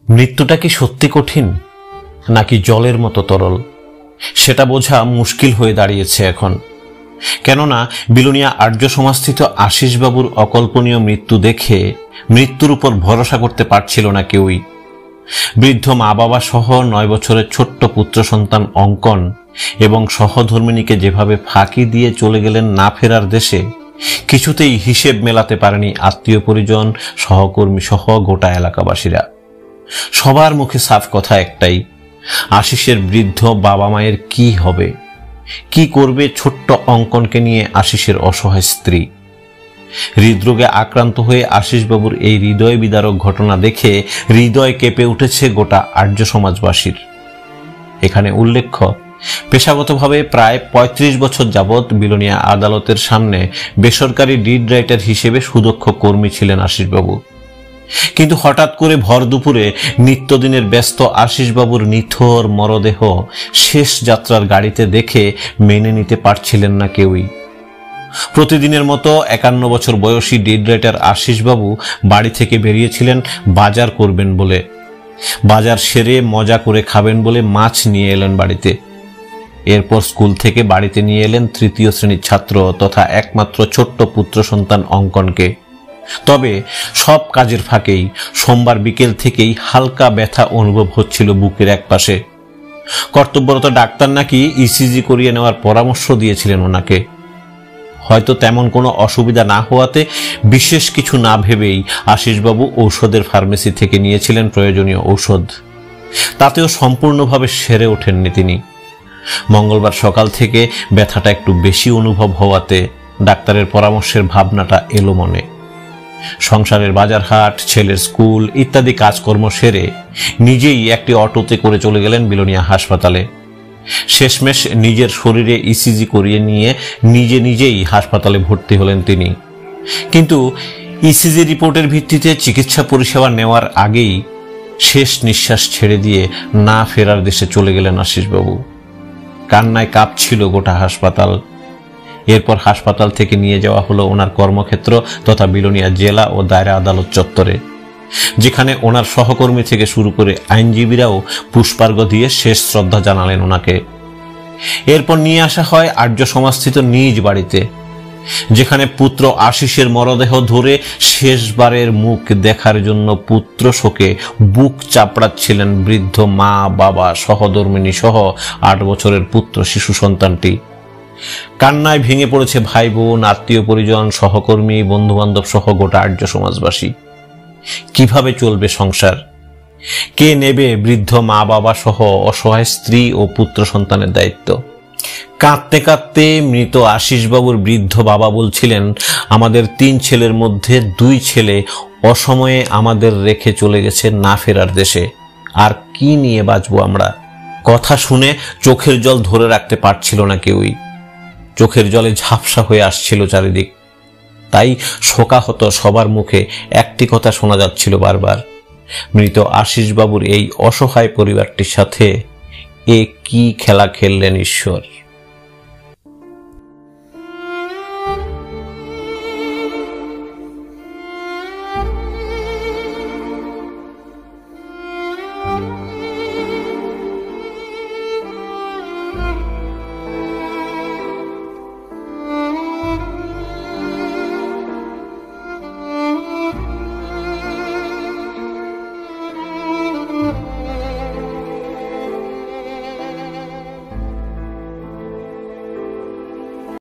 মৃত্যুটা কি সত্যি কঠিন নাকি জলের মতো তরল সেটা বোঝা মুশকিল হয়ে দাঁড়িয়েছে এখন। কেননা বিলোনিয়া আর্য সমাজস্থিত আশিস বাবুর অকল্পনীয় মৃত্যু দেখে মৃত্যুর উপর ভরসা করতে পারছিল না কেউই। বৃদ্ধ মা বাবা সহ 9 বছরের ছোট্ট পুত্র সন্তান অঙ্কন এবং সহধর্মিণীকে যেভাবে ফাঁকি দিয়ে চলে গেলেন না ফেরার দেশে, কিছুতেই হিসেব মেলাতে পারেনি আত্মীয় পরিজন, সহকর্মী সহ গোটা এলাকাবাসীরা। সবার মুখে সাফ কথা একটাই, আশিসের বৃদ্ধ বাবা মায়ের কি হবে, কি করবে ছোট্ট অঙ্কনকে নিয়ে আশিসের অসহায় স্ত্রী। হৃদরোগে আক্রান্ত হয়ে আশিসবাবুর এই হৃদয় বিদারক ঘটনা দেখে হৃদয় কেঁপে উঠেছে গোটা আর্য সমাজবাসীর। এখানে উল্লেখ্য, পেশাগতভাবে প্রায় 35 বছর যাবৎ বিলোনিয়া আদালতের সামনে বেসরকারি ডিড রাইটার হিসেবে সুদক্ষ কর্মী ছিলেন আশিসবাবু। কিন্তু হঠাৎ করে ভর দুপুরে নিত্যদিনের ব্যস্ত আশিসবাবুর নিথর মরদেহ শেষ যাত্রার গাড়িতে দেখে মেনে নিতে পারছিলেন না কেউই। প্রতিদিনের মতো 51 বছর বয়সী ডিড রাইটার আশিসবাবু বাড়ি থেকে বেরিয়েছিলেন বাজার করবেন বলে। বাজার সেরে মজা করে খাবেন বলে মাছ নিয়ে এলেন বাড়িতে। এরপর স্কুল থেকে বাড়িতে নিয়ে এলেন 3য় শ্রেণীর ছাত্র তথা একমাত্র ছোট্ট পুত্র সন্তান অঙ্কনকে। তবে সব কাজের ফাঁকেই সোমবার বিকেল থেকেই হালকা ব্যথা অনুভব হচ্ছিল বুকের এক পাশে। কর্তব্যরত ডাক্তার নাকি ইসিজি করিয়ে নেওয়ার পরামর্শ দিয়েছিলেন ওনাকে। হয়তো তেমন কোনো অসুবিধা না হওয়াতে বিশেষ কিছু না ভেবেই আশিসবাবু ঔষধের ফার্মেসি থেকে নিয়েছিলেন প্রয়োজনীয় ঔষধ। তাতেও সম্পূর্ণভাবে সেরে ওঠেননি তিনি। মঙ্গলবার সকাল থেকে ব্যথাটা একটু বেশি অনুভব হওয়াতে ডাক্তারের পরামর্শের ভাবনাটা এলো মনে। সংসারের বাজারহাট, ছেলের স্কুল ইত্যাদি কাজকর্ম সেরে নিজেই একটি অটোতে করে চলে গেলেন বিলোনিয়া হাসপাতালে। শেষমেশ নিজের শরীরে ইসিজি করিয়ে নিয়ে নিজেই হাসপাতালে ভর্তি হলেন তিনি। কিন্তু ইসিজি রিপোর্টের ভিত্তিতে চিকিৎসা পরিষেবা নেওয়ার আগেই শেষ নিঃশ্বাস ছেড়ে দিয়ে না ফেরার দেশে চলে গেলেন আশিসবাবু। কান্নায় কাঁপছিল গোটা হাসপাতাল। এরপর হাসপাতাল থেকে নিয়ে যাওয়া হলো ওনার কর্মক্ষেত্র তথা বিলোনিয়া জেলা ও দায়রা আদালত চত্বরে, যেখানে ওনার সহকর্মী থেকে শুরু করে আইনজীবীরাও পুষ্পার্ঘ দিয়ে শেষ শ্রদ্ধা জানালেন ওনাকে। এরপর নিয়ে আসা হয় আর্য সমাজস্থিত নিজ বাড়িতে, যেখানে পুত্র আশিসের মরদেহ ধরে শেষবারের মুখ দেখার জন্য পুত্র শোকে বুক চাপড়াচ্ছিলেন বৃদ্ধ মা বাবা, সহধর্মিণী সহ 8 বছরের পুত্র শিশু সন্তানটি। কান্নায় ভেঙে পড়েছে ভাই বোন, আত্মীয় পরিজন, সহকর্মী, বন্ধু বান্ধব সহ গোটা আর্য সমাজবাসী। কিভাবে চলবে সংসার? কে নেবে বৃদ্ধ মা বাবা সহ অসহায় স্ত্রী ও পুত্র সন্তানের দায়িত্ব? কাঁদতে কাঁদতে মৃত আশিসবাবুর বৃদ্ধ বাবা বলছিলেন, আমাদের 3 ছেলের মধ্যে 2 ছেলে অসময়ে আমাদের রেখে চলে গেছে না ফেরার দেশে, আর কি নিয়ে বাঁচবো আমরা? কথা শুনে চোখের জল ধরে রাখতে পারছিল না কেউই। চোখের জলে ঝাপসা হয়ে আসছিল চারিদিক। তাই শোকাহত সবার মুখে একটি কথা শোনা যাচ্ছিল বারবার, মৃত আশিসবাবুর এই অসহায় পরিবারটির সাথে এ কি খেলা খেললেন ঈশ্বর।